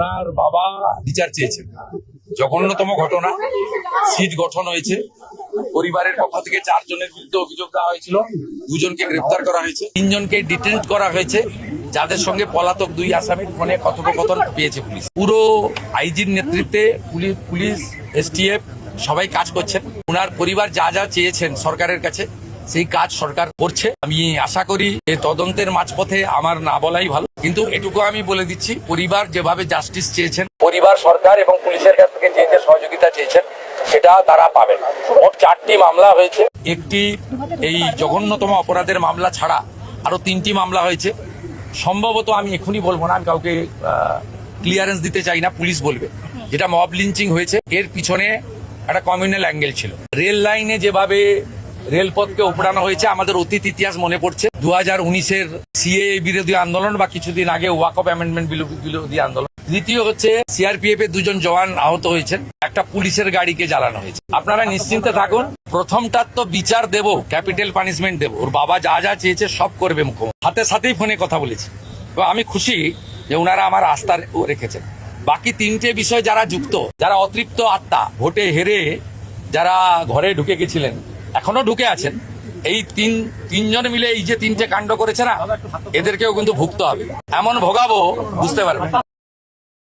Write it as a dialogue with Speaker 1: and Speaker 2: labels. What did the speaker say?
Speaker 1: ওনার বাবা বিচার চেয়েছেন। জঘন্যতম ঘটনা, সিট গঠন হয়েছে, পরিবারের পক্ষ থেকে 4 জনের বিরুদ্ধে অভিযোগ দেওয়া হয়েছিল, 2 জনকে গ্রেফতার করা হয়েছে, 3 জনকে ডিটেইন করা হয়েছে, যাদের সঙ্গে পলাতক 2 আসামির ফোনে কথোপকথন পেয়েছে পুলিশ। পুরো আইজির নেতৃত্বে পুলিশ এসটিএফ সবাই কাজ করছেন। ওনার পরিবার যা যা চেয়েছেন সরকারের কাছে সেই কাজ সরকার করছে। আমি আশা করি এই তদন্তের মাঝপথে আমার না বলাই ভালো, কিন্তু এটুকু আমি বলে দিচ্ছি, পরিবার যেভাবে জাস্টিস চেয়েছেন, পরিবার সরকার এবং পুলিশের কাছ থেকে যে সহযোগিতা চেয়েছেন সেটা তারা পাবেন। মোট 4টি মামলা হয়েছে, একটি এই জঘন্যতম অপরাধের মামলা ছাড়া আরো 3টি মামলা হয়েছে। সম্ভবত আমি এখনই বলবো না, আমি কাউকে ক্লিয়ারেন্স দিতে চাই না, পুলিশ বলবে। যেটা মব লিঞ্চিং হয়েছে, এর পিছনে একটা কমিউনাল অ্যাঙ্গেল ছিল। রেল লাইনে যেভাবে রেলপথকে উপড়ানো হয়েছে, আমাদের অতীত ইতিহাস মনে পড়ছে। 2019-এর সিএ বিরোধী আন্দোলন বা কিছুদিন আগে ওয়াকফ অ্যামেন্ডমেন্ট বিরোধী আন্দোলন। দ্বিতীয় হচ্ছে সিআরপিএফ এর 2 জন জওয়ান আহত হয়েছেন, একটা পুলিশের গাড়িকে জ্বালানো হয়েছে। আপনারা নিশ্চিন্তে থাকুন, প্রথমটার তো বিচার দেব, ক্যাপিটাল পানিশমেন্ট দেব। ওর বাবা যা যা চেয়েছে সব করবে মুখ্যমন্ত্রী। হাতে সাথেই ফোনে কথা বলেছি, তো আমি খুশি যে ওনারা আমার আস্থা রেখেছেন। বাকি 3টে বিষয় যারা যুক্ত, যারা অতৃপ্ত আত্মা, ভোটে হেরে যারা ঘরে ঢুকে গেছিলেন, এখনো ঢুকে আছেন, এই তিনজন মিলে এই যে 3টে কাণ্ড করেছে না, এদেরকেও কিন্তু ভুগতে হবে। এমন ভোগাবো বুঝতে পারবেন।